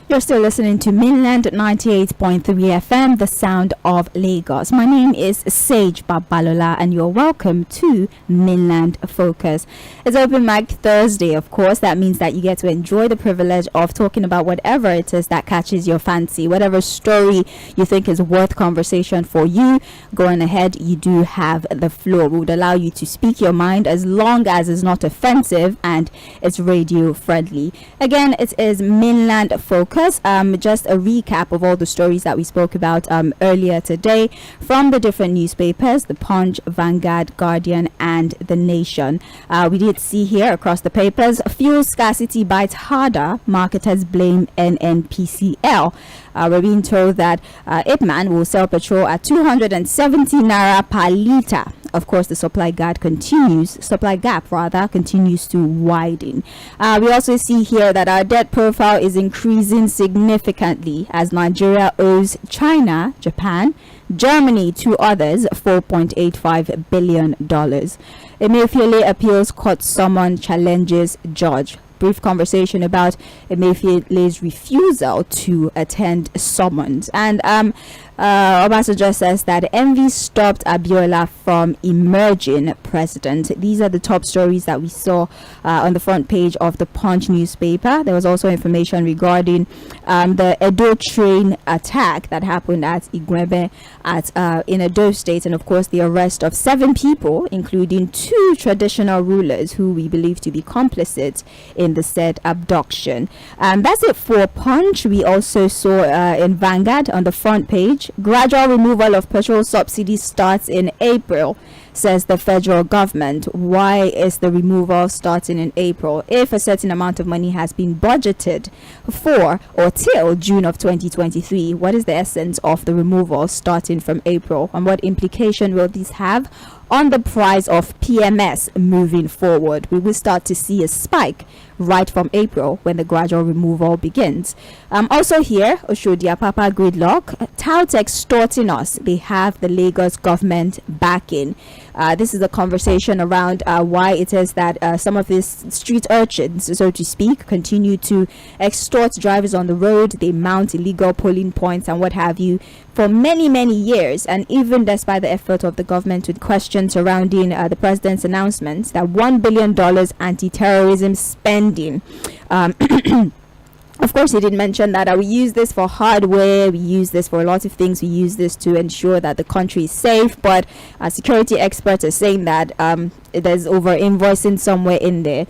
You're still listening to Mainland 98.3 FM, the sound of Lagos. My name is Sage Babalola and you're welcome to Mainland Focus. It's Open Mic Thursday, of course. That means that you get to enjoy the privilege of talking about whatever it is that catches your fancy, whatever story you think is worth conversation for you. Going ahead, you do have the floor. We would allow you to speak your mind as long as it's not offensive and it's radio friendly. Again, it is Mainland Focus. Just a recap of all the stories that we spoke about earlier today from the different newspapers, The Punch, Vanguard, Guardian, and The Nation. We did see here across the papers, fuel scarcity bites harder, marketers blame NNPCL. We're being told that Ipman will sell petrol at 270 naira per litre. Of course, the supply gap continues to widen. We also see here that our debt profile is increasing significantly as Nigeria owes China, Japan, Germany, two others, $4.85 billion. Emefiele appeals court summon challenges judge. Brief conversation about Emefiele's refusal to attend summons. And Obasanjo says that envy stopped Abiola from emerging president. These are the top stories that we saw on the front page of the Punch newspaper. There was also information regarding the Edo train attack that happened at Igwebe in Edo State, and of course the arrest of 7 people, including 2 traditional rulers who we believe to be complicit in the said abduction. That's it for Punch. We also saw in Vanguard on the front page, gradual removal of petrol subsidy starts in April, says the federal government. Why is the removal starting in April? If a certain amount of money has been budgeted for or till June of 2023, what is the essence of the removal starting from April? And what implication will this have on the price of PMS moving forward? We will start to see a spike right from April when the gradual removal begins. Also here, Oshodia Papa gridlock, touts extorting us. They have the Lagos government backing. This is a conversation around why it is that some of these street urchins, so to speak, continue to extort drivers on the road. They mount illegal polling points and what have you for many years, and even despite the effort of the government with questions surrounding the president's announcements that $1 billion anti-terrorism spending. Of course, he did mention that we use this for hardware, we use this for a lot of things, we use this to ensure that the country is safe, but security experts are saying that there's over invoicing somewhere in there.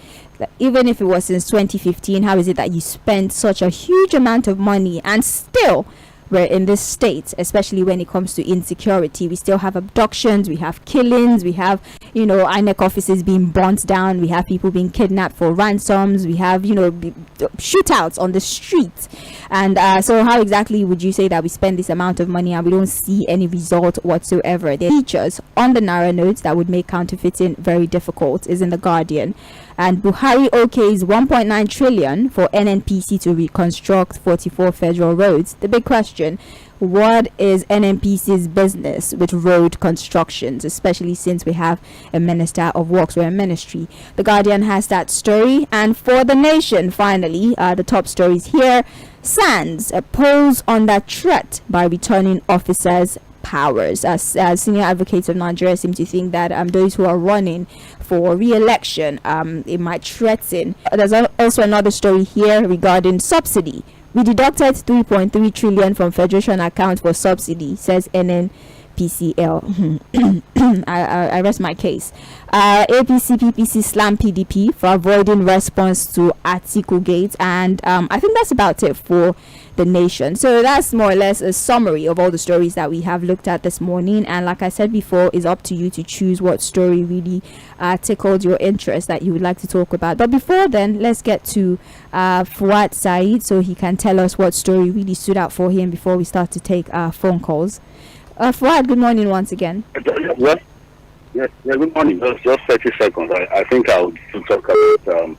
Even if it was since 2015, how is it that you spend such a huge amount of money and still we're in this state, especially when it comes to insecurity? We still have abductions, we have killings, we have, INEC offices being burnt down, we have people being kidnapped for ransoms, we have, shootouts on the streets. And so how exactly would you say that we spend this amount of money and we don't see any result whatsoever? There are features on the naira notes that would make counterfeiting very difficult, is in the Guardian. And Buhari okays 1.9 trillion for NNPC to reconstruct 44 federal roads. The big question, what is NNPC's business with road constructions, especially since we have a minister of works or a ministry? The Guardian has that story. And for The Nation, finally, the top stories here. SANS pulls on that threat by returning officers powers. Senior advocates of Nigeria seem to think that those who are running for re-election, it might threaten. There's also another story here regarding subsidy. We deducted 3.3 trillion from Federation account for subsidy, says NNPCL. I rest my case. APC PPC slam PDP for avoiding response to Atiku Gate, and I think that's about it for The Nation. So that's more or less a summary of all the stories that we have looked at this morning, and like I said before, it's up to you to choose what story really tickled your interest that you would like to talk about. But before then, let's get to Fuad Said so he can tell us what story really stood out for him before we start to take phone calls. Fuad, good morning once again. Yes, good morning. Just 30 seconds. I think I would talk about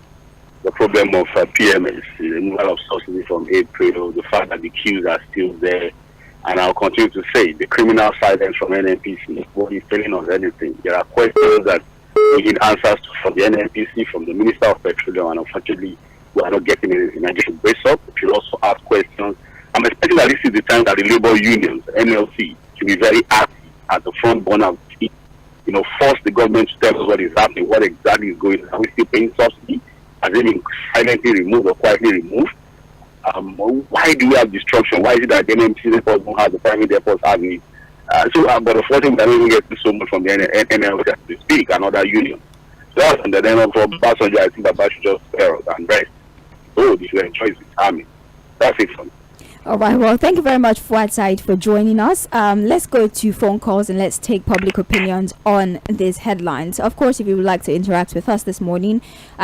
the problem of PMS, the removal of subsidy from April, the fact that the queues are still there, and I'll continue to say the criminal silence from NNPC. What is telling us anything? There are questions that we need answers to from the NNPC, from the Minister of Petroleum, and unfortunately, we are not getting anything. I just brace up. We should also ask questions. I'm expecting that this is the time that the labor unions, NLC, to be very active at the front burner of the force the government to tell us what is happening, what exactly is going on. Are we still paying subsidy? Has it been silently removed or quietly removed? Why do we have destruction? Why is it that the NMC airports don't have the private airports have it? But unfortunately, I don't even get so much from the NLC as they speak and other unions. So, and then for Basanjo, I think that should just spare us and rest. So, they should enjoy his army. That's it for me. All right. Well, thank you very much, Fuad Said, for joining us. Let's go to phone calls and let's take public opinions on these headlines. Of course, if you would like to interact with us this morning,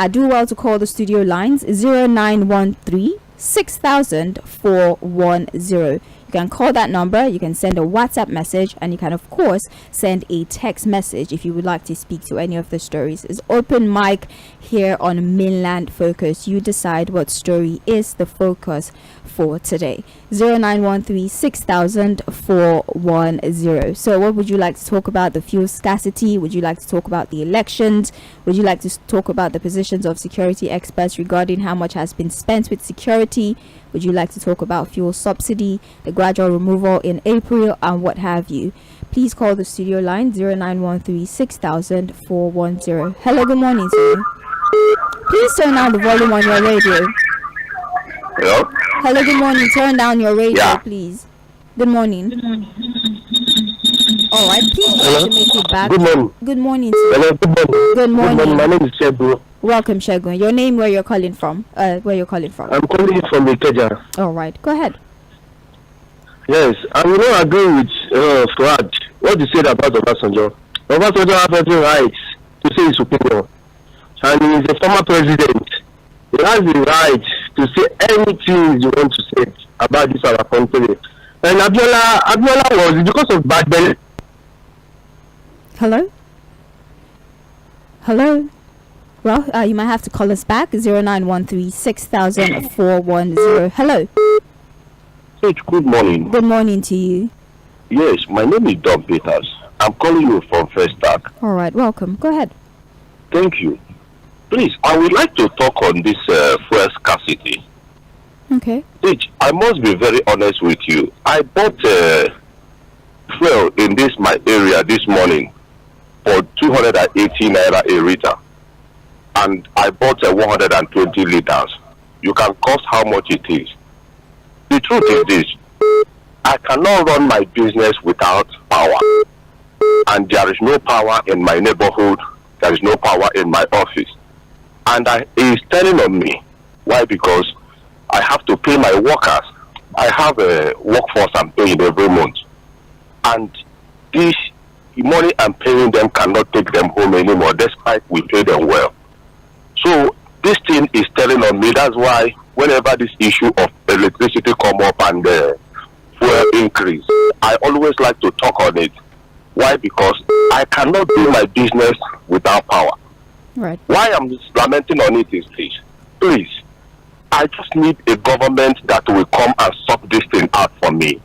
do well to call the studio lines 0913 6000 410. You can call that number, you can send a WhatsApp message, and you can of course send a text message if you would like to speak to any of the stories. It's open mic here on Mainland Focus. You decide what story is the focus for today. 0913 6000 410. So what would you like to talk about? The fuel scarcity? Would you like to talk about the elections? Would you like to talk about the positions of security experts regarding how much has been spent with security? Would you like to talk about fuel subsidy, the gradual removal in April, and what have you? Please call the studio line 0913 6000 410. Hello, good morning to you. Please turn down the volume on your radio. Hello? Hello, good morning. Turn down your radio, please. Good morning. All right, please try to make it back. Good morning. Good morning to you. Hello, good morning. Good morning. Good morning. My name is Shegun. Welcome, Shegun. Your name, where you're calling from? I'm calling from Ikeja. All right, go ahead. Yes, I will not agree with Fuad. What you said about Obasanjo. Obasanjo has every right to say his opinion. And he is a former president. He has the right to say anything you want to say about this our country. And Abiola was because of bad belly. Hello? Well, you might have to call us back. 0913 6000 410. Hello. Good morning. Good morning to you. Yes, my name is Don Peters. I'm calling you from First Stack. All right, welcome. Go ahead. Thank you. Please, I would like to talk on this fuel scarcity. Okay. I must be very honest with you. I bought fuel in my area this morning for 280 naira a liter, and I bought 120 liters. You can cost how much it is. The truth is this: I cannot run my business without power, and there is no power in my neighborhood. There is no power in my office, and it's telling on me. Why? Because I have to pay my workers. I have a workforce I'm paying every month, and this money I'm paying them cannot take them home anymore, despite we pay them well. So this thing is telling on me. That's why whenever this issue of electricity come up and fuel increase, I always like to talk on it. Why? Because I cannot do my business without power. Right. Why I'm lamenting on it is this. Please, I just need a government that will come and sort this thing out for me.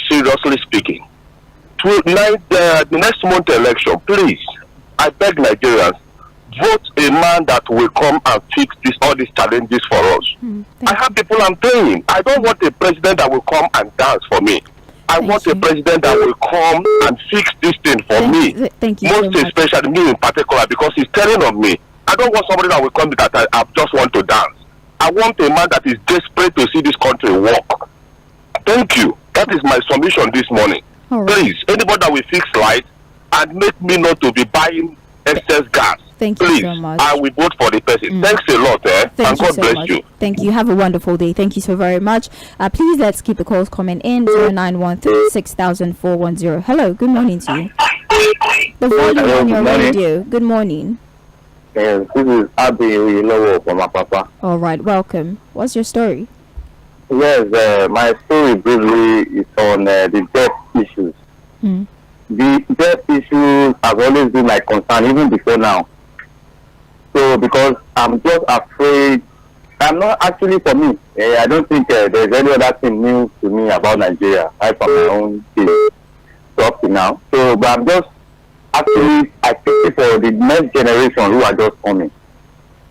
Seriously speaking. The next month election, please, I beg Nigerians, vote a man that will come and fix all these challenges for us. I have people I'm paying. I don't want a president that will come and dance for me. I want a president that will come and fix this thing for me. Thank you. Most especially me in particular, because he's telling on me. I don't want somebody that will come that I just want to dance. I want a man that is desperate to see this country work. Thank you. That is my submission this morning. Right. Please, anybody that will fix light and make me not to be buying excess gas. Thank you Please, so much. I will vote for the person. Thanks a lot, Thank and you God so bless much. you. Thank you. Have a wonderful day. Thank you so very much. Please let's keep the calls coming in. 0913 6000 410. Hello. Good morning to you. The volume on your radio. Good morning. Yes, this is Abi Uyilowo from Apapa. All right. Welcome. What's your story? Yes, my story briefly is on the debt issues. The debt issues have always been my concern, even before now. So, because I'm just afraid, I'm not actually for me. I don't think there's any other thing new to me about Nigeria, right from my own case up to now. So, but I'm just actually, I think for the next generation who are just coming.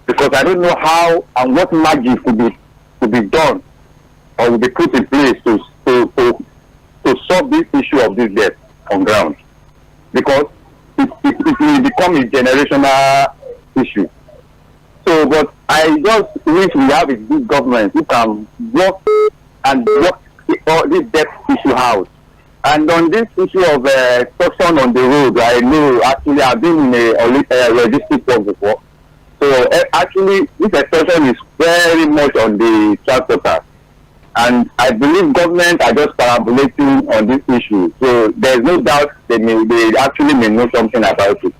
because I don't know how and what magic could be done or will be put in place to solve this issue of this debt on ground, because it will become a generational issue. So, but I just wish we have a good government who can work this debt issue out. And on this issue of construction on the road, I know actually I've been in a logistic work before. So actually, this extension is very much on the transporters. And I believe government are just parabolating on this issue. So there's no doubt they actually may know something about it.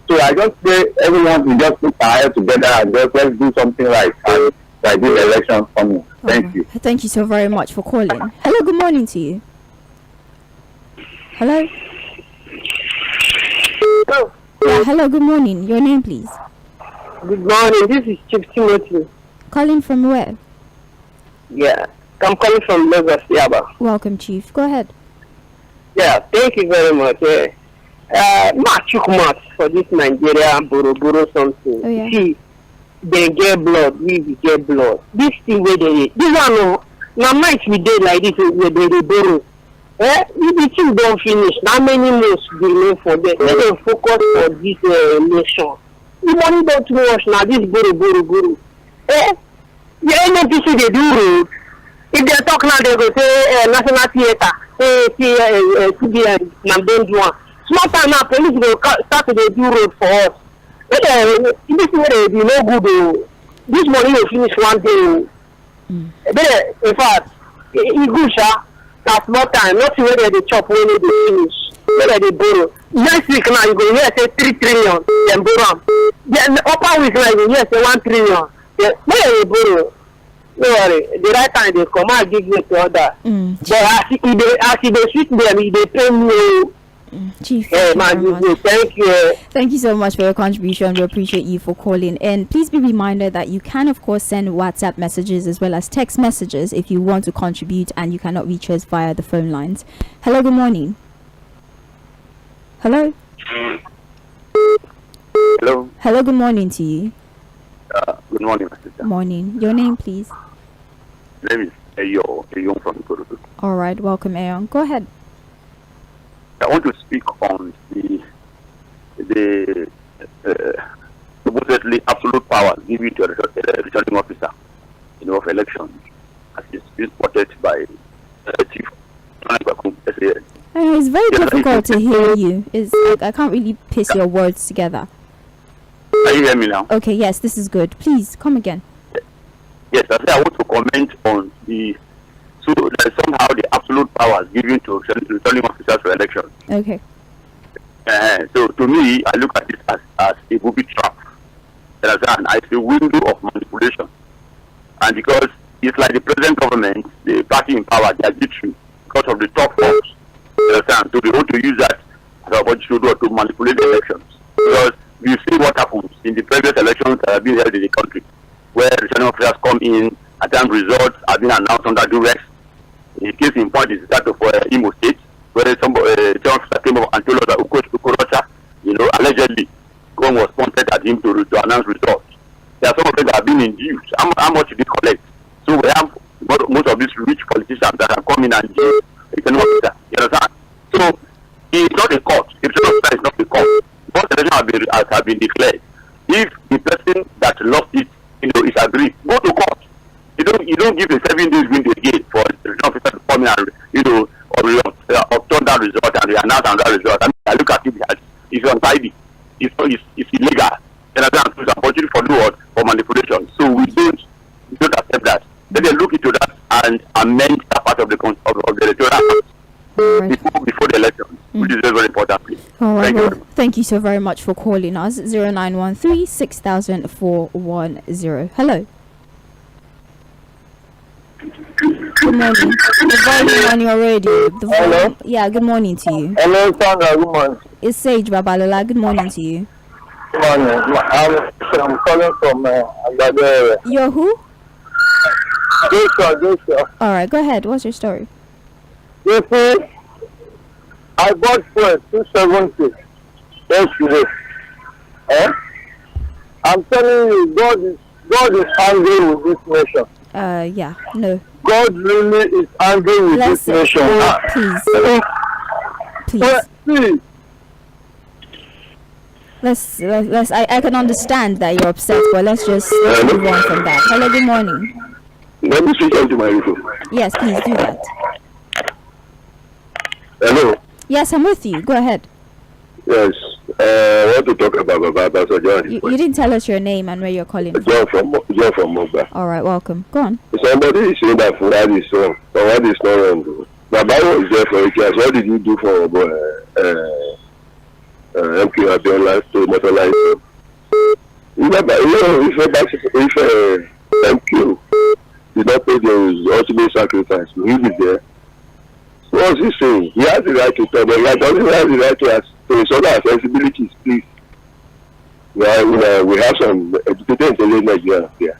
So I just say everyone will just put our head together and just let's do something right and by this election coming. Thank you. Thank you so very much for calling. Hello, good morning to you. Hello? Hello. Yeah, hello, good morning. Your name, please. Good morning. This is Chief Timothy. Calling from where? Yeah, I'm calling from Lagos, Yaba. Welcome, Chief. Go ahead. Yeah, thank you very much. Machuk for this Nigeria Boro something. Oh, yeah. See, they get blood, we get blood. This thing where this one, now might we dey like this where they borrow. If the thing don't finish, how many months do you know for them? Let them focus on this nation. The money don't wash now, this boro. The NNPC they do road. If they talk now, they go say National Theatre, CBN, Namden Juan. Small time now, police will start to do road for us. This way they be no good. This money will finish one day. In fact, it's good, sir. That's more time. Not where they chop when they finish. Where they borrow. Next week now, you go here say 3 trillion. Then borrow. Then upper week now, you go here say 1 trillion. Then where they borrow? No worry. The right time they come out give you to other. But as they switch them, they pay me. Chief, thank you. Thank you so much for your contribution. We appreciate you for calling. And please be reminded that you can, of course, send WhatsApp messages as well as text messages if you want to contribute and you cannot reach us via the phone lines. Hello, good morning. Hello? Hello. Hello, good morning to you. Good morning, my sister. Morning. Your name, please. My name is Eyo from Ikorodu. All right, welcome, Aeon. Go ahead. I want to speak on the supposedly absolute power given to a returning officer, of elections, as is being spotted by Chief. It's very difficult to hear you. It's like I can't really piece your words together. Can you hear me now? Okay, yes, this is good. Please come again. Yes, I want to comment on so there's somehow the absolute powers given to returning officers for elections. Okay. So to me, I look at this as a booby trap. As a window of manipulation. And because it's like the present government, the party in power, they are jittery because of the top folks. So they want to use that as an opportunity to manipulate the elections. Because you see what happens in the previous elections that have been held in the country, where returning officers come in, at times results have been announced under duress. The case in point is that of Imo State, where somebody came up and told us that Ukorocha, allegedly, one was pointed at him to announce results. There are some of them that have been induced. How much did they collect? So we have most of these rich politicians that have come in and jail returning officer. You understand? So it's not a court. If it's not a court. Once the election has been declared, if the person that lost it, is agreed, go to court. You don't give a 7 days window again for the return officer to come in and obtain that result and announce that result. I look at it as it's untidy. It's illegal. And it's unfortunate for manipulation. So we don't accept that. Let them look into that and amend that part of the electoral before the election, which is very, very important. Please. All right. Thank you so very much for calling us. 0913 6000 410. Hello. Good morning. The volume on your radio. Hello? Yeah, good morning to you. Hello, Sandra. Good morning. It's Sage Babalola. Good morning to you. Good morning. I'm calling from Agbado area. You're who? Joshua. All right, go ahead. What's your story? You see, I bought fuel 270 yesterday. I'm telling you, God is angry with this nation. Yeah, no. God really is angry with this nation. Please. Let's I can understand that you're upset, but let's just move on from that. Hello, good morning. Let me switch on to my phone. Yes, please do that. Hello. Yes, I'm with you. Go ahead. Yes. I want to talk about so John. You didn't tell us your name and where you're calling from. John from Mogba. All right, welcome. Go on. Somebody is saying that Fuad is wrong. Fuad is not wrong. Baba was there for 8 years. What did you do for MQ Abiola to motorize him? If MQ did not pay the ultimate sacrifice, he be there. So what's he saying? He has the right to talk, but he doesn't have the right to his other sensibilities, please. We have some educated intelligent Nigerians here.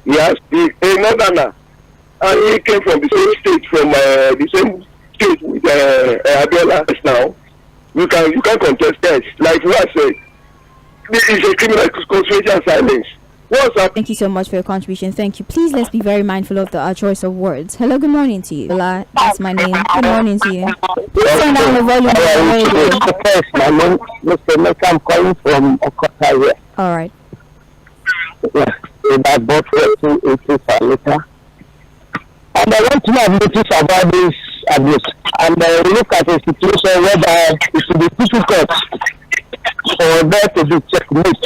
He has a northerner, and he came from the same state, with Abiola now. You can contest that. Like we have said, this is a criminal conspiracy silence. What's up? Thank you so much for your contribution. Thank you. Please, let's be very mindful of our choice of words. Hello, good morning to you. That's my name. Good morning to you. Please turn down the volume of the radio. My name is Mr. Meka. I'm calling from Okota here. All right. Yeah, I bought 280 per liter. And I want to have notice about this abuse. And look at a situation whereby it will be difficult for there to be checkmate.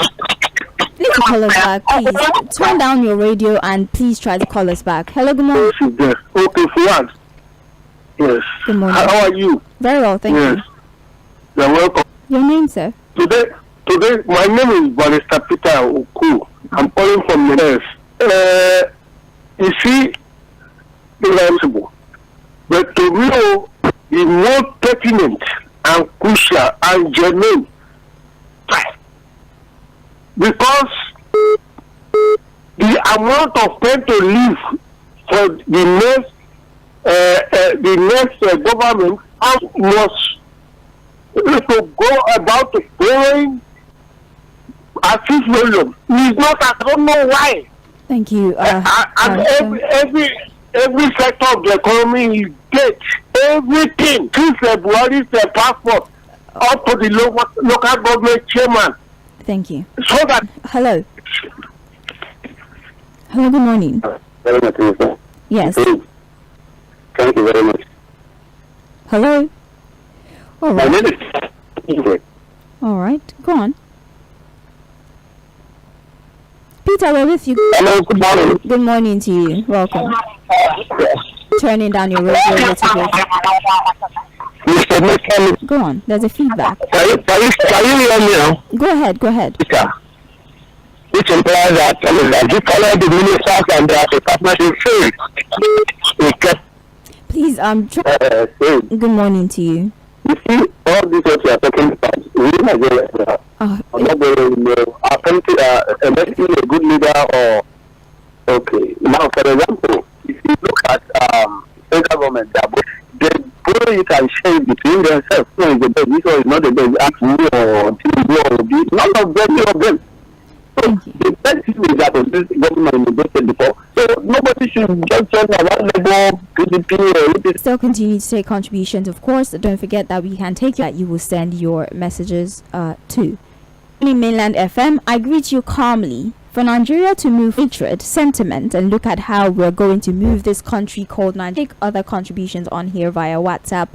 Please call us back, please. Turn down your radio and please try to call us back. Hello, good morning. Yes. Okay, Fuad. Yes. Good morning. How are you? Very well, thank you. You're welcome. Your name, sir? Today, my name is Barrister Peter Oku. I'm calling from the US. You see, responsible. But to know the more pertinent and crucial and genuine, because the amount of time to live for the next government was to go about growing at 6 million. It's not, I don't know why. Thank you. And every sector of the economy is dead. Everything. Since February, the passport up to the local government chairman. Thank you. So that. Hello. Hello, good morning. Very much. Yes. Thank you very much. Hello. All My right. name is. All right. Go on. Peter, we're with you. Hello, good morning. Good morning to you. Welcome. Turning down your radio a little bit. Mr. Mechanic. Go on. There's a feedback. Can you hear me now? Go ahead. Go ahead. Peter. Which implies that you follow the ministers and their department in faith. Please, good morning to you. You see, all this what you are talking about, we Nigeria are not very electing a good leader or okay. Now, for example, if you look at state government, they borrow it and share it between themselves. No, it's the best. This one is not the best. Ask me or Tinubu or this. None of them. So the best thing is that this government negotiated before. So nobody should just talk about Labour, PDP, or anything. Still continue to take contributions, of course. Don't forget that we can take that. You will send your messages to Mainland FM. I greet you calmly. For Nigeria to move hatred, sentiment, and look at how we're going to move this country called Nigeria. Take other contributions on here via WhatsApp.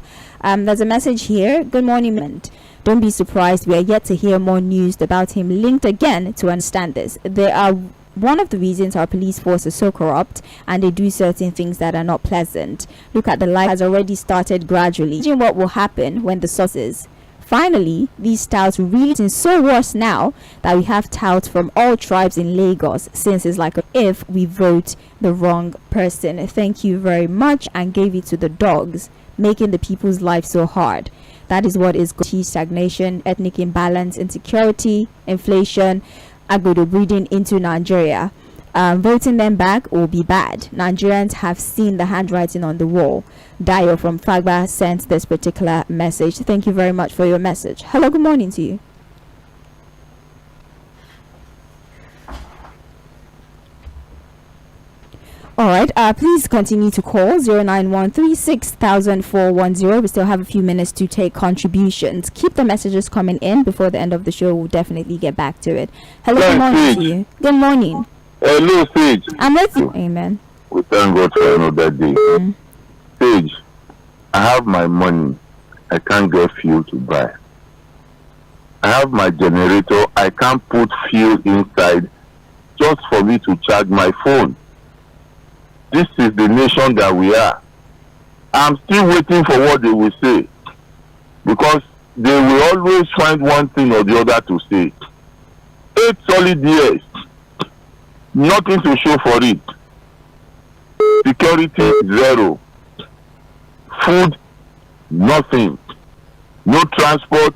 There's a message here. Good morning. Don't be surprised. We are yet to hear more news about him linked again to understand this. They are one of the reasons our police force is so corrupt and they do certain things that are not pleasant. Look at the light has already started gradually. Imagine what will happen when the sources. Finally, these touts really seem so worse now that we have touts from all tribes in Lagos, since it's like if we vote the wrong person. Thank you very much, and gave it to the dogs, making the people's life so hard. That is what is stagnation, ethnic imbalance, insecurity, inflation, agro breeding into Nigeria. Voting them back will be bad. Nigerians have seen the handwriting on the wall. Dio from Fagba sent this particular message. Thank you very much for your message. Hello, good morning to you. All right. Please continue to call 091360410. We still have a few minutes to take contributions. Keep the messages coming in before the end of the show. We'll definitely get back to it. Hello, good morning to you. Good morning. Hello, Sage. I'm with you. Amen. We thank God for another day. Sage, I have my money. I can't get fuel to buy. I have my generator. I can't put fuel inside just for me to charge my phone. This is the nation that we are. I'm still waiting for what they will say, because they will always find one thing or the other to say. 8 solid years, nothing to show for it. Security, zero. Food, nothing. No transport.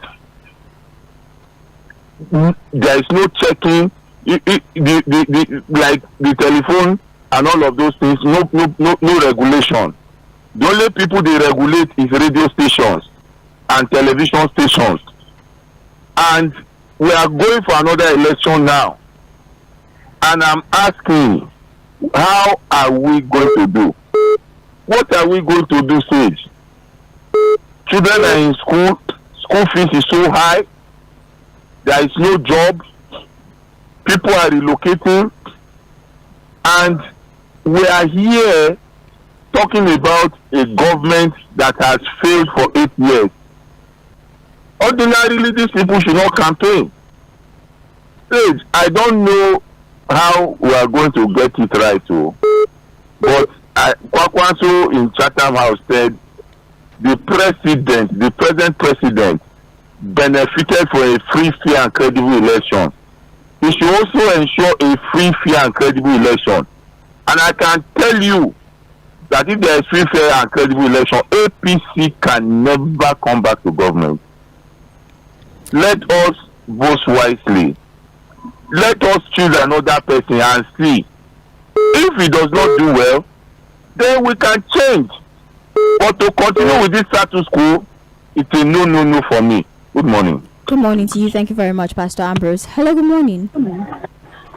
There is no checking. Like the telephone and all of those things, no regulation. The only people they regulate is radio stations and television stations. And we are going for another election now. And I'm asking, how are we going to do? What are we going to do, Sage? Children are in school. School fees is so high. There is no job. People are relocating. And we are here talking about a government that has failed for 8 years. Ordinarily, these people should not campaign. Sage, I don't know how we are going to get it right, but Kwakwanso in Chatham House said the present president, benefited from a free, fair, and credible election. He should also ensure a free, fair, and credible election. And I can tell you that if there is free, fair, and credible election, APC can never come back to government. Let us vote wisely. Let us choose another person and see. If he does not do well, then we can change. But to continue with this status quo, it's a no for me. Good morning. Good morning to you. Thank you very much, Pastor Ambrose. Hello, good morning.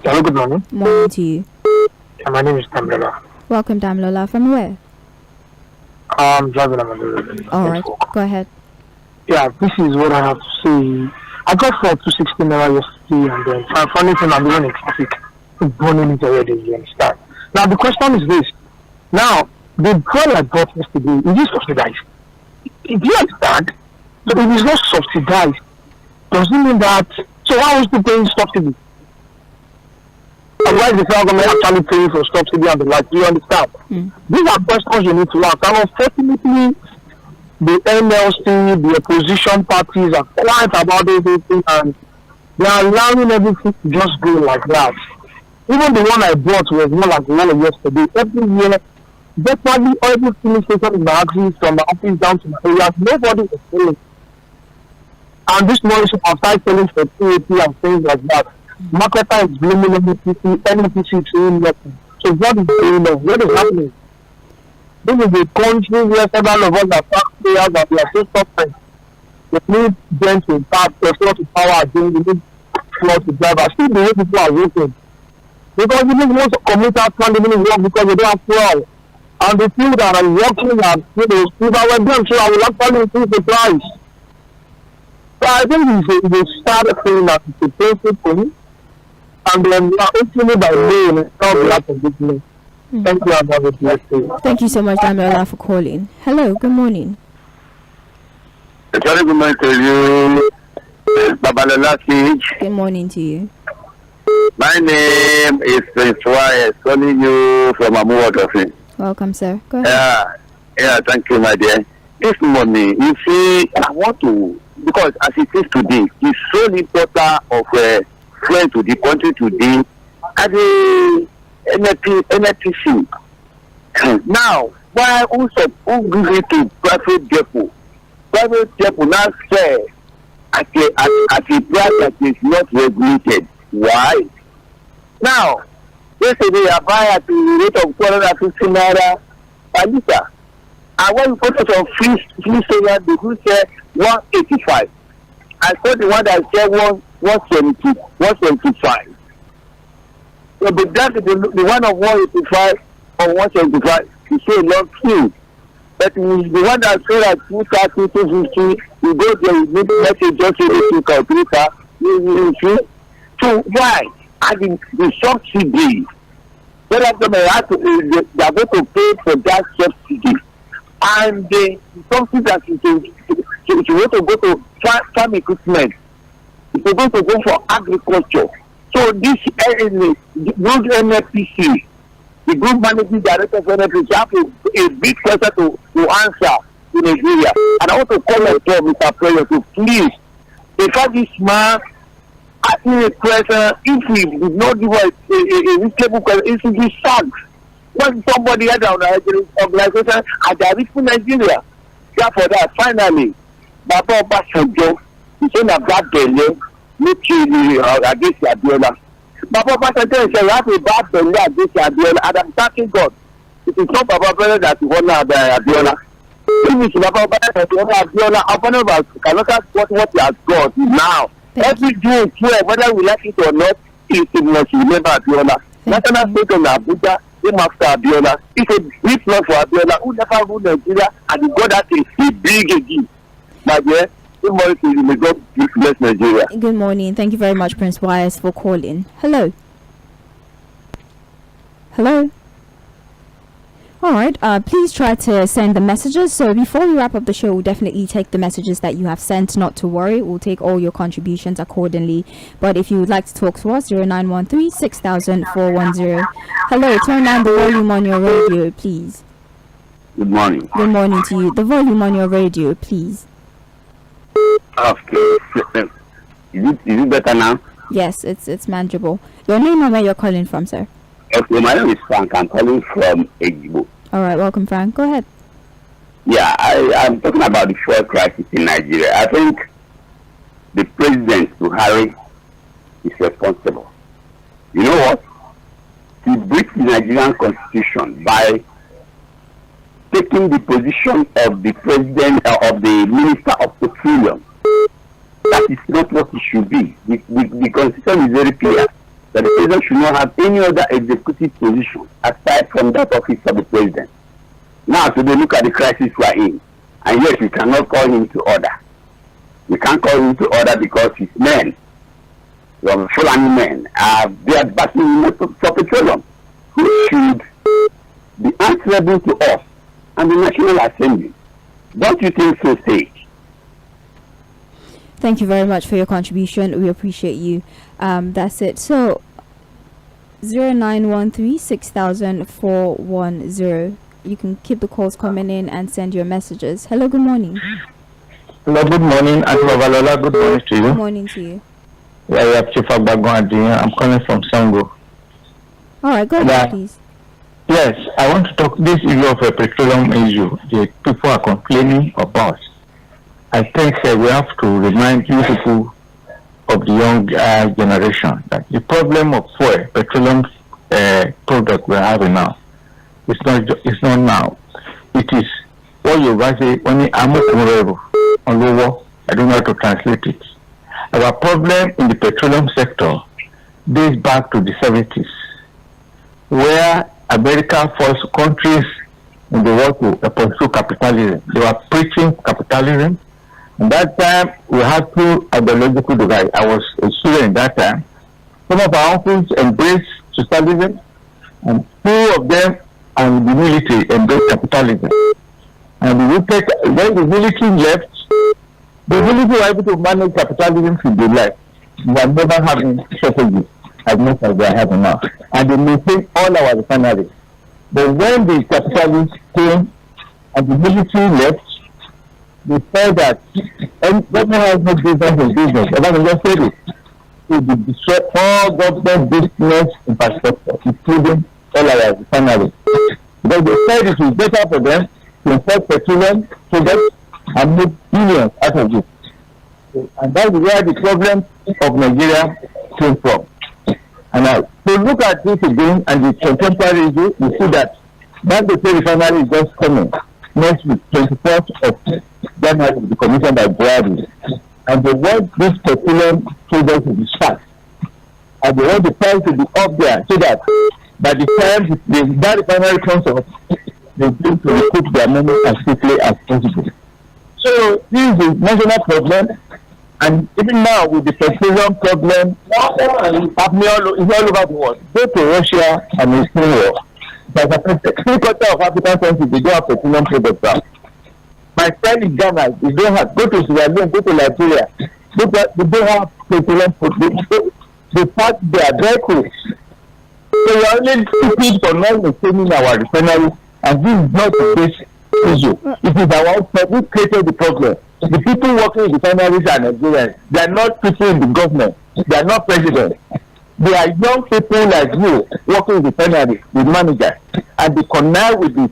Hello, good morning. Morning to you. My name is Tamlola. Welcome, Damlola. From where? I'm driving on the road. All right, go ahead. Yeah, this is what I have to say. I got for 260 naira yesterday, and then funny thing, I'm going in traffic. It's burning it already, you understand? Now, the question is this. Now, the fuel I bought yesterday, is it subsidized? Do you understand? So if it's not subsidized, does it mean that, so why was the paying subsidy? And why is the federal government actually paying for subsidy and the like? Do you understand? These are questions you need to ask. And unfortunately, the NLC, the opposition parties are quiet about everything, and they are allowing everything to just go like that. Even the one I bought was more like the one of yesterday. Every year, virtually every filling station in my axis, from my office down to my area, nobody is selling. And this money should have started selling for 280 and things like that. Marketer is blaming NPC is saying nothing. So what is going on? What is happening? This is a country where several of us are taxpayers and we are so suffering. We need them to impact, to power again, we need floor to drive. I see the way people are working. Because even most commuters can't even work because they don't have fuel. And the people that are working and, if I were them, so I will actually increase the price. So I think it's a start thing that it's a painful thing. And then hopefully by May, it's not a lot of business. Thank you, and have a blessed day. Thank you so much, Damola, for calling. Hello, good morning. Very good morning to you, Babalola Sage. Good morning to you. My name is Prince Wyatt, calling you from Amuwa. Welcome, sir. Go ahead. Yeah, thank you, my dear. This morning, you see, I want to, because as it is today, the sole importer of fuel to the country today are the NPC. Now, why who gives it to private depot? Private depot now sell at a price that is not regulated. Why? Now, yesterday I buy at the rate of 250 naira per liter. And when you put it on free station, they do say 185. I saw the one that said 175. So the one of 185 or 175, you say a long queue. But the one that say that 230, 250, you go there, you need to message just say the calculator, you see. So why? And the subsidy, federal government has to, they are going to pay for that subsidy. And the subsidy that if you want to go to farm equipment, if you want to go for agriculture. So this good NFPC, the group managing director of NFPC, have a big question to answer in Nigeria. And I want to call on Mr. President to please, because this man asking a question, if we did not give us a reasonable question, it should be sacked. When somebody had an organization and they are reaching Nigeria. Therefore, that finally, Baba Obasanjo is saying that belly, which is against Abiola. Baba Obasanjo said, we have a bad belly against Abiola, and I'm thanking God. It is not Baba Obasanjo that is honor Abiola. If it's Baba Obasanjo that is honor Abiola, Abiola cannot ask what he has got now. Every June 12, whether we like it or not, it must remember Abiola. National State of Abuja, him after Abiola. It's a big loss for Abiola, who never ruled Nigeria, and he got that a big again. My dear, good morning to you. May God bless Nigeria. Good morning. Thank you very much, Prince Wise, for calling. Hello. Hello. All right. Please try to send the messages. So before we wrap up the show, we'll definitely take the messages that you have sent. Not to worry. We'll take all your contributions accordingly. But if you would like to talk to us, 0913 6000 410. Hello. Turn down the volume on your radio, please. Good morning. Good morning to you. The volume on your radio, please. Okay. Is it better now? Yes, it's manageable. Your name and where you're calling from, sir? Okay, my name is Frank. I'm calling from Ejibo. All right, welcome, Frank. Go ahead. Yeah, I'm talking about the fuel crisis in Nigeria. I think the president, Buhari, is responsible. You know what? He breached the Nigerian constitution by taking the position of the president of the minister of petroleum. That is not what it should be. The constitution is very clear that the president should not have any other executive position aside from that office of the president. Now, today, look at the crisis we are in, and yet we cannot call him to order. We can't call him to order because his men, the Fulani men, they are backing him for petroleum, who should be answerable to us and the National Assembly. Don't you think so, Sage? Thank you very much for your contribution. We appreciate you. That's it. So 0913 6000 410. You can keep the calls coming in and send your messages. Hello, good morning. Hello, good morning. Adwabalola, good morning to you. Good morning to you. Yeah, we have Chief Agbagwan. I'm calling from Sango. All right, go ahead, please. Yes, I want to talk this issue of a petroleum issue. The people are complaining about. I think we have to remind you people of the young generation that the problem of fuel, petroleum product we're having now, it's not now. It is what you say only amukumurebo on lower. I don't know how to translate it. Our problem in the petroleum sector dates back to the 70s, where America forced countries in the world to pursue capitalism. They were preaching capitalism. And that time, we had two ideological divides. I was a student that time. Some of our uncles embraced socialism, and two of them and the military embraced capitalism. And when the military left, the military were able to manage capitalism through their life. We are never having shortages as much as we are having now. And they maintain all our refineries. But when the capitalists came and the military left, they said that government has no business in business. The government just said it. It will destroy all government business infrastructure, including all our refineries. Because they said it is better for them to import petroleum products and make billions out of it. And that is where the problem of Nigeria came from. And now, to look at this again and the contemporary issue, we see that the refinery is just coming next week, 24th of January, will be commissioned by Buhari. And they want this petroleum products to be fast. And they want the price to be up there so that By the time that refinery comes up, they going to recoup their money as quickly as possible. So this is a national problem, and even now with the petroleum problem happening all over the world. Go to Russia and Ukraine war. But affected 3/4 of African countries, they don't have petroleum products now. My friend in Ghana, they don't have. Go to Sierra Leone, go to Nigeria. They don't have petroleum products. The fact they are very close. So we are only stupid for not maintaining our refineries, and this is not the basic issue. It is our own fault. We created the problem. The people working in refineries are Nigerians. They are not people in the government. They are not presidents. They are young people like you working in refineries, the managers, and they connive with the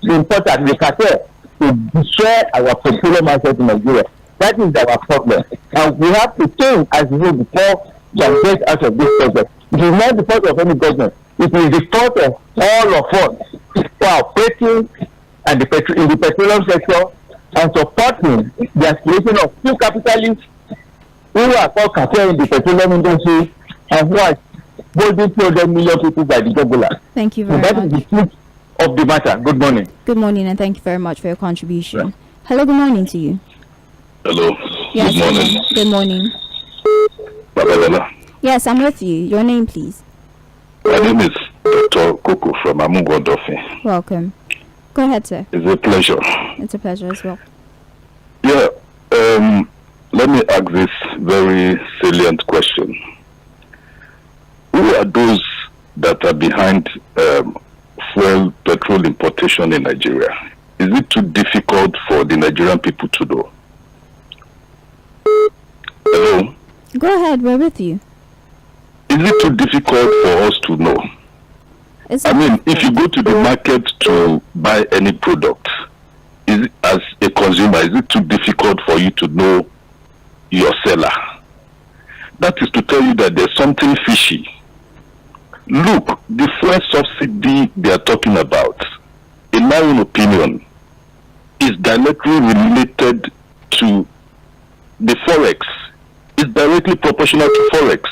importers, the cartel, to destroy our petroleum assets in Nigeria. That is our problem. And we have to change as we do before we can get out of this problem. It is not the fault of any government. It is the fault of all of us who are operating in the petroleum sector and supporting the aspiration of few capitalists who are called cartel in the petroleum industry and who are holding 200 million people by the jugular. Thank you very much. much. That is the truth of the matter. Good morning. Good morning, and thank you very much for your contribution. Hello, good morning to you. Hello. Yes, good morning. Good morning. Babalola. Yes, I'm with you. Your name, please. My name is Dr. Koko from Amungodofe. Welcome. Go ahead, sir. It's a pleasure. It's a pleasure as well. Yeah. Let me ask this very salient question. Who are those that are behind fuel petrol importation in Nigeria? Is it too difficult for the Nigerian people to know? Hello? Go ahead, we're with you. Is it too difficult for us to know? I mean, if you go to the market to buy any product, is it, as a consumer, is it too difficult for you to know your seller? That is to tell you that there's something fishy. Look, the fuel subsidy they are talking about, in my own opinion, is directly related to the forex. It's directly proportional to forex.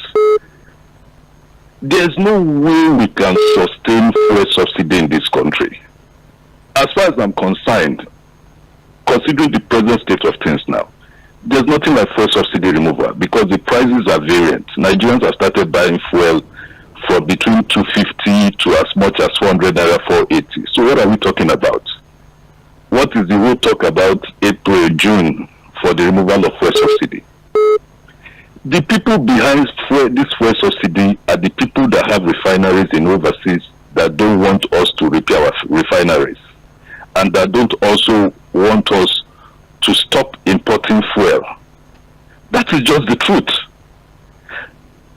There's no way we can sustain fuel subsidy in this country. As far as I'm concerned, considering the present state of things now, there's nothing like fuel subsidy removal because the prices are variant. Nigerians have started buying fuel for between 250 to as much as 400 naira, 480. So what are we talking about? What is the whole talk about April, June for the removal of fuel subsidy? The people behind this fuel subsidy are the people that have refineries in overseas that don't want us to repair our refineries and that don't also want us to stop importing fuel. That is just the truth.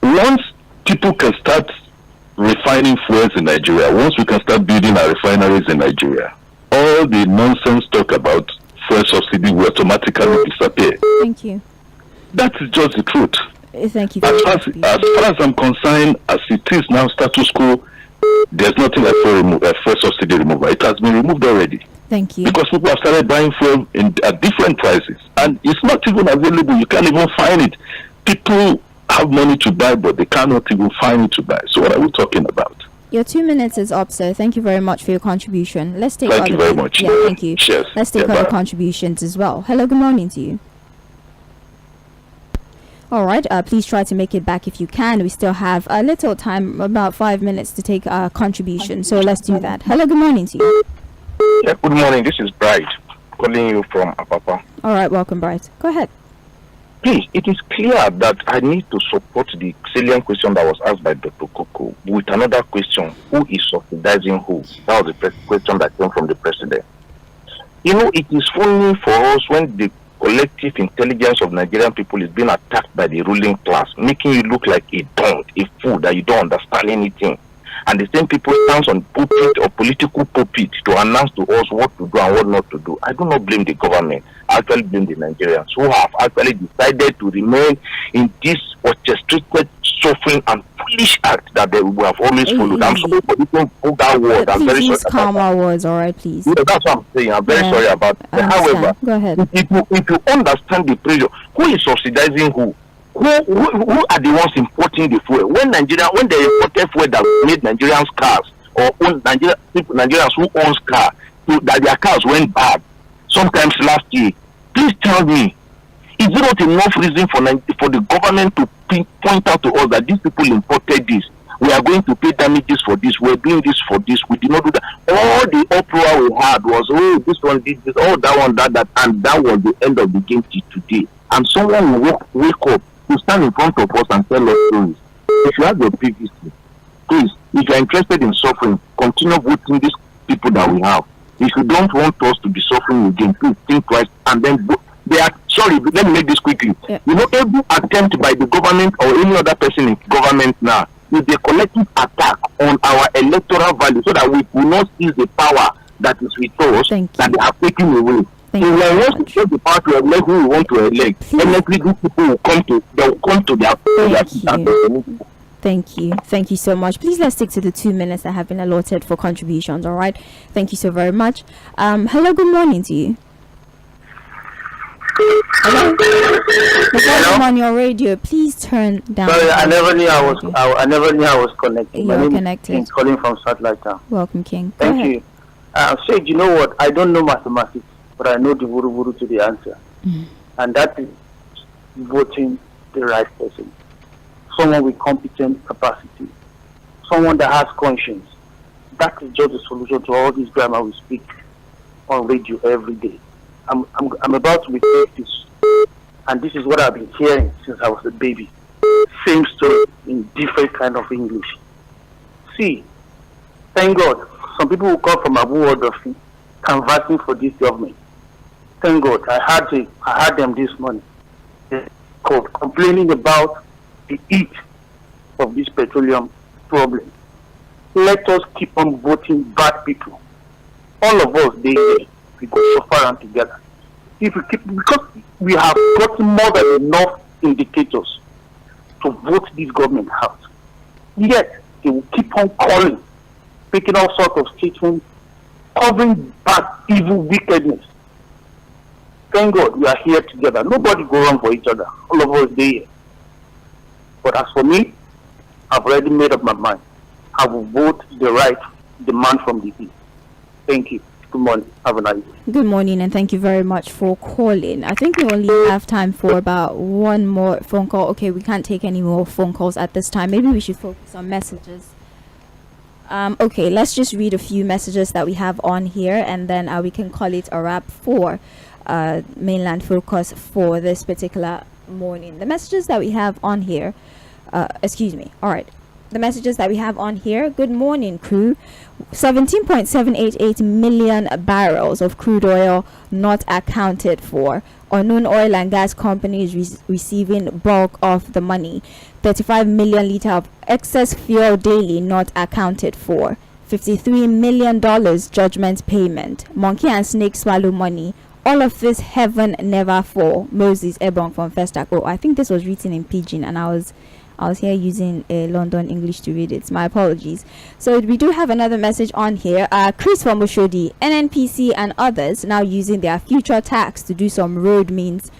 Once people can start refining fuels in Nigeria, once we can start building our refineries in Nigeria, all the nonsense talk about fuel subsidy will automatically disappear. Thank you. That is just the truth. Thank you. As far as I'm concerned, as it is now status quo, there's nothing like fuel subsidy removal. It has been removed already. Thank you. Because people have started buying fuel at different prices. And it's not even available. You can't even find it. People have money to buy, but they cannot even find it to buy. So what are we talking about? Your 2 minutes is up, sir. Thank you very much for your contribution. Let's take Thank you very much. Yeah, thank you. Cheers. Let's take other contributions as well. Hello, good morning to you. All right, please try to make it back if you can. We still have a little time, about 5 minutes to take a contribution. So let's do that. Hello, good morning to you. Yeah, good morning. This is Bright calling you from Apapa. All right, welcome, Bright. Go ahead. Please, it is clear that I need to support the salient question that was asked by Dr. Koko with another question. Who is subsidizing who? That was the question that came from the president. You know, it is funny for us when the collective intelligence of Nigerian people is being attacked by the ruling class, making you look like a fool, that you don't understand anything. And the same people stand on pulpit or political pulpit to announce to us what to do and what not to do. I do not blame the government. I actually blame the Nigerians who have actually decided to remain in this orchestrated, suffering and foolish act that they will have always followed. I'm sorry for this vulgar word. I'm very sorry. Please calm our words, all right, please. Yeah, that's what I'm saying. I'm very sorry about it. However, go ahead. If you understand the pressure, who is subsidizing who? who are the ones importing the fuel? When they imported fuel that made Nigerians cars, or Nigerians who owns cars, that their cars went bad sometimes last year, please tell me, is there not enough reason for the government to point out to us that these people imported this? We are going to pay damages for this. We're doing this for this. We did not do that. All the uproar we had was, oh, this one did this, oh, that one, that, and that was the end of the game till today. And someone will wake up to stand in front of us and tell us stories. If you have your PVC, please, if you are interested in suffering, continue voting these people that we have. If you don't want us to be suffering again, please think twice and then vote. They are sorry, let me make this quickly. Yeah. You know, every attempt by the government or any other person in government now is a collective attack on our electoral value, so that we will not seize the power that is with us that they have taken away. So we want to take the power to elect who we want to elect. Electly, these people will come to their Thank you. Thank you so much. Please let's stick to the 2 minutes that have been allotted for contributions, all right? Thank you so very much. Hello, good morning to you. Hello? Hello? On your radio, please turn down. Sorry, I never knew I was connected. You're connected. King calling from Satellite Town. Welcome, King. Thank you. Sage, you know what? I don't know mathematics, but I know the wuru to the answer. And that is voting the right person. Someone with competent capacity. Someone that has conscience. That is just the solution to all this grammar we speak on radio every day. I'm about to repeat this, and this is what I've been hearing since I was a baby. Same story in different kind of English. See, thank God, some people who come from Abu Dhabi canvassing for this government. Thank God, I had them this morning. They're complaining about the heat of this petroleum problem. Let us keep on voting bad people. All of us, we go suffer around together. If we keep, because we have gotten more than enough indicators to vote this government out. Yet they will keep on calling, making all sorts of statements, covering bad, evil, wickedness. Thank God we are here together. Nobody go wrong for each other. All of us there. But as for me, I've already made up my mind. I will vote the right demand from the East. Thank you. Good morning. Have a nice day. Good morning, and thank you very much for calling. I think we only have time for about one more phone call. Okay, we can't take any more phone calls at this time. Maybe we should focus on messages. Okay, let's just read a few messages that we have on here, and then we can call it a wrap for Mainland Focus for this particular morning. The messages that we have on here, all right. The messages that we have on here. Good morning, crew. 17.788 million barrels of crude oil not accounted for. Unknown oil and gas companies receiving bulk of the money. 35 million litre of excess fuel daily not accounted for. $53 million judgment payment. Monkey and snake swallow money. All of this heaven never fall. Moses Ebong from Festac. Oh, I think this was written in Pidgin, and I was here using London English to read it. My apologies. So we do have another message on here. Chris from Oshodi, NNPC and others now using their future tax to do some road means,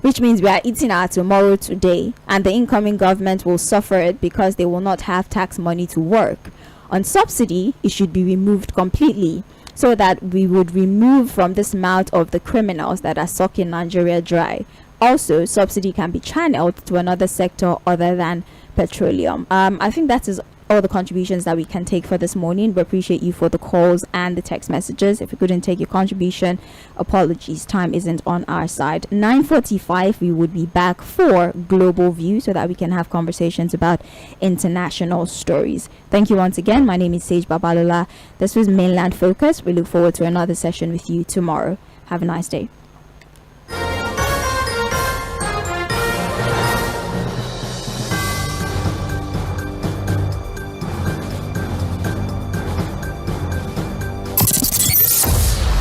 which means we are eating our tomorrow today, and the incoming government will suffer it because they will not have tax money to work. On subsidy, it should be removed completely, so that we would remove from this mouth of the criminals that are sucking Nigeria dry. Also, subsidy can be channeled to another sector other than petroleum. I think that is all the contributions that we can take for this morning. We appreciate you for the calls and the text messages. If we couldn't take your contribution, apologies, time isn't on our side. 9:45 we would be back for Global View, so that we can have conversations about international stories. Thank you once again. My name is Sage Babalola. This was Mainland Focus. We look forward to another session with you tomorrow. Have a nice day.